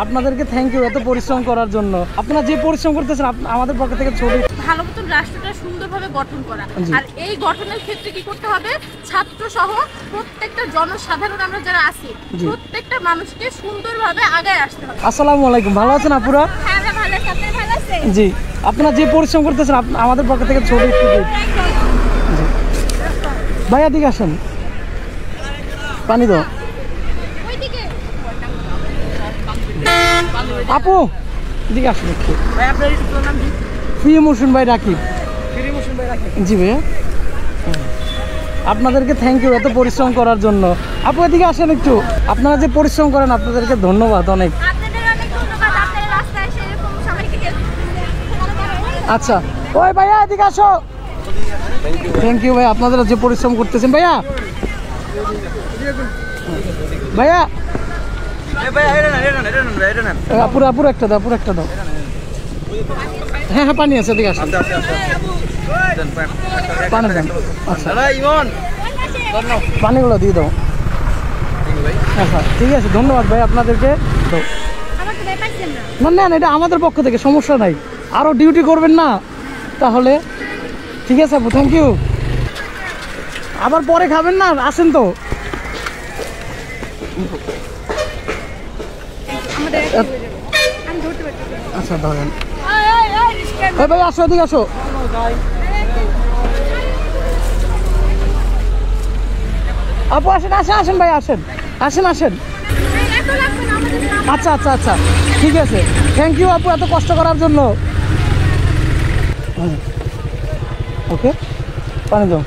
আপনাদেরকে thank you এত পরিশ্রম করার জন্য। আপনারা যে পরিশ্রম করতেছেন আমাদের পক্ষ থেকে ছোট ভালো মতন রাষ্ট্রটা সুন্দরভাবে গঠন করা, আর এই গঠনের ক্ষেত্রে কি করতে হবে, ছাত্র সহ প্রত্যেকটা জনসাধারণ আমরা যারা আছি প্রত্যেকটা মানুষকে সুন্দরভাবে আগায় আসতে হবে। আসসালামু আলাইকুম, ভালো আছেন আপুরা? হ্যাঁ ভালো আছি, আপনি ভালো আছেন? জি, আপনারা যে পরিশ্রম করতেছেন আমাদের পক্ষ থেকে ছোট একটু ভাইয়া দিকে আসেন, পানি দাও। আপু দিকে আসুন একটু। ফ্রি মোশন ভাই রাকিব। জি ভাইয়া, আপনাদেরকে থ্যাংক ইউ এত পরিশ্রম করার জন্য। আপু এদিকে আসেন একটু। আপনারা যে পরিশ্রম করেন আপনাদেরকে ধন্যবাদ অনেক। আচ্ছা ওই ভাইয়া এদিকে আসো। থ্যাংক ইউ ভাই, আপনারা যে পরিশ্রম করতেছেন। ভাইয়া ভাইয়া পুরো একটা দাও, পুরো একটা দাও। হ্যাঁ হ্যাঁ পানি আছে, এদিকে আসো। পানি দেন। আচ্ছা পানিগুলো দিয়ে দাও। আচ্ছা ঠিক আছে, ধন্যবাদ ভাই আপনাদেরকে। না না এটা আমাদের পক্ষ থেকে, সমস্যা নাই। আরও ডিউটি করবেন না তাহলে? ঠিক আছে আপু, থ্যাংক ইউ। আবার পরে খাবেন না, আসেন তো। আচ্ছা ধরেন ভাই, আসো এদিকে আসো। আপু আসেন আসেন আসেন ভাই, আসেন আসেন আসেন। আচ্ছা আচ্ছা আচ্ছা ঠিক আছে, থ্যাংক ইউ আপু এত কষ্ট করার জন্য। ওকে পানি দাও।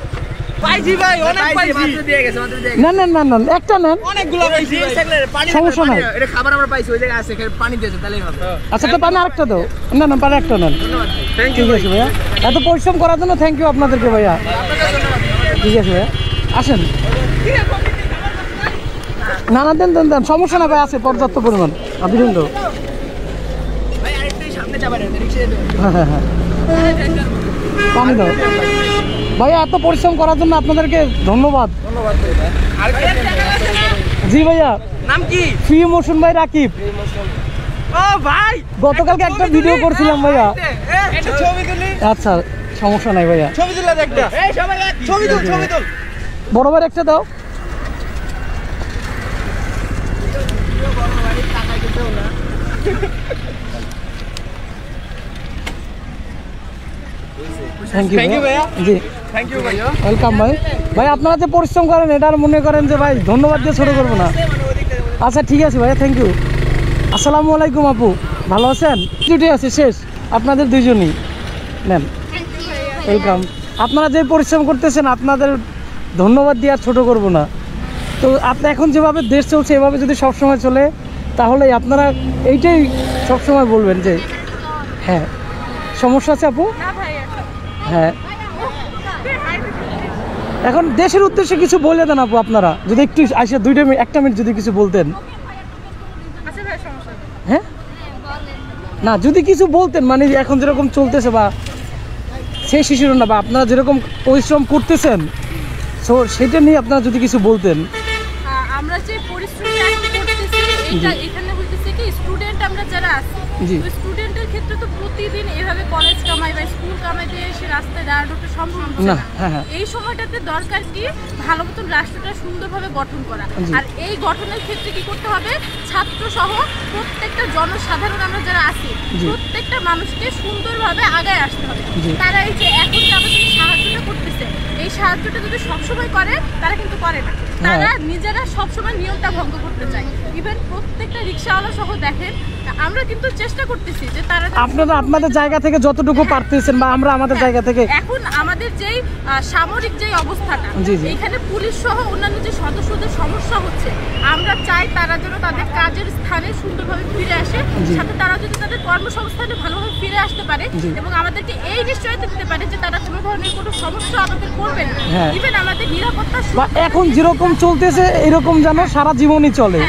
না না না না একটা নেন, সমস্যা নাই। আচ্ছা তো পানি আরেকটা দাও। না না পানি একটা নেন। ঠিক আছে ভাইয়া, এত পরিশ্রম করার জন্য থ্যাংক ইউ আপনাদেরকে ভাইয়া। ঠিক আছে ভাইয়া, আসেন। না না দেন দেন দেন, সমস্যা না ভাই, আছে পর্যাপ্ত পরিমাণ। আপনি দিন তো। হ্যাঁ হ্যাঁ হ্যাঁ পানি দাও ভাইয়া। এত পরিশ্রম করার জন্য আপনাদেরকে ধন্যবাদ। জি ভাইয়া, নাম কি? ফ্রি মোশন ভাই রাকিব। ও ভাই গতকালকে একটা ভিডিও করছিলাম ভাইয়া। আচ্ছা সমস্যা নাই ভাইয়া, ছবি তুলে একটা। এই সবাই ছবি তুল, ছবি তুল। বড় ভাই একটা দাও। থ্যাংক ইউ ভাইয়া। জি থ্যাংক ইউ ভাইয়া, ওয়েলকাম ভাই। ভাই আপনারা যে পরিশ্রম করেন এটা আর মনে করেন যে ভাই ধন্যবাদ দিয়ে ছোটো করবো না। আচ্ছা ঠিক আছে ভাইয়া, থ্যাংক ইউ। আসসালামু আলাইকুম আপু, ভালো আছেন? ডিউটি আছে শেষ, আপনাদের দুইজনই নেন। ওয়েলকাম। আপনারা যে পরিশ্রম করতেছেন আপনাদের ধন্যবাদ দিয়ে আর ছোটো করবো না। তো আপনি এখন যেভাবে দেশ চলছে এভাবে যদি সবসময় চলে তাহলে আপনারা এইটাই সবসময় বলবেন যে হ্যাঁ। সমস্যা আছে আপু? হ্যাঁ এখন দেশের উদ্দেশ্যে কিছু বলে দেন আপু, আপনারা যদি একটু আসে একটা মিনিট যদি কিছু বলতেন। হ্যাঁ না যদি কিছু বলতেন, মানে এখন যেরকম চলতেছে বা সেই শিশুরা না, বা আপনারা যেরকম পরিশ্রম করতেছেন তো সেটা নিয়ে আপনারা যদি কিছু বলতেন। আমরা যে পরিশ্রমটা করতেছি এটা এখানে হইতেছে কি স্টুডেন্ট আমরা যারা আছি, তো স্টুডেন্টের ক্ষেত্রে তো প্রতিদিন এভাবে কলেজ কামাই বা স্কুল কামাই দিয়ে এসে রাস্তায় দাঁড়ানোটা সম্ভব না। এই সময়টাতে দরকার কি ভালো মতন রাষ্ট্রটা সুন্দরভাবে গঠন করা, আর এই গঠনের ক্ষেত্রে কি করতে হবে, ছাত্র সহ প্রত্যেকটা জনসাধারণ আমরা যারা আছি প্রত্যেকটা মানুষকে সুন্দরভাবে আগায় আসতে হবে। তারা এই যে এখন যে আমাদের সাহায্যটা করতেছে এই সাহায্যটা যদি সবসময় করে তারা কিন্তু করে না, তারা নিজেরা সবসময় নিয়মটা ভঙ্গ করতে চায়। ইভেন প্রত্যেকটা রিক্সাওয়ালা সহ দেখেন আমরা কিন্তু চেষ্টা করতেছি যে তারা আপনারা আপনাদের জায়গা থেকে যতটুকু পারতেছেন বা আমরা আমাদের জায়গা থেকে। এখন আমাদের যেই সামরিক যেই অবস্থাটা এখানে পুলিশ সহ অন্যান্য যে সদস্যদের সমস্যা হচ্ছে, আমরা চাই তারা যেন তাদের কাজের স্থানে সুন্দরভাবে ফিরে আসে, সাথে তারা যদি তাদের কর্মসংস্থানে ভালোভাবে ফিরে আসতে পারে এবং আমাদেরকে এই নিশ্চয়তা দিতে পারে যে তারা কোনো ধরনের কোনো সমস্যা আমাদের করবে না। ইভেন আমাদের নিরাপত্তা এখন যেরকম চলতেছে এরকম যেন সারা জীবনই চলে।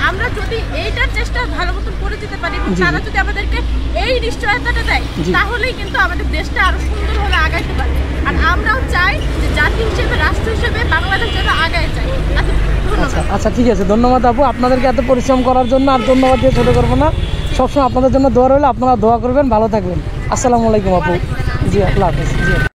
আমরা যদি এইটার চেষ্টা ভালো মতন করে দিতে পারি এবং তারা যদি আমাদেরকে এই নিশ্চয়তাটা দেয় তাহলেই কিন্তু আমাদের দেশটা আরো সুন্দরভাবে আগাইতে পারে। আর আমরাও চাই যে জাতি হিসেবে, রাষ্ট্র হিসেবে বাংলাদেশ যেন আগায় যায়। আচ্ছা ঠিক আছে, ধন্যবাদ আপু আপনাদেরকে এত পরিশ্রম করার জন্য। আর ধন্যবাদ দিয়ে ছোটো করবো না, সবসময় আপনাদের জন্য দোয়া রইল, আপনারা দোয়া করবেন, ভালো থাকবেন। আসসালামু আলাইকুম আপু। জি আল্লাহ হাফিজ। জি।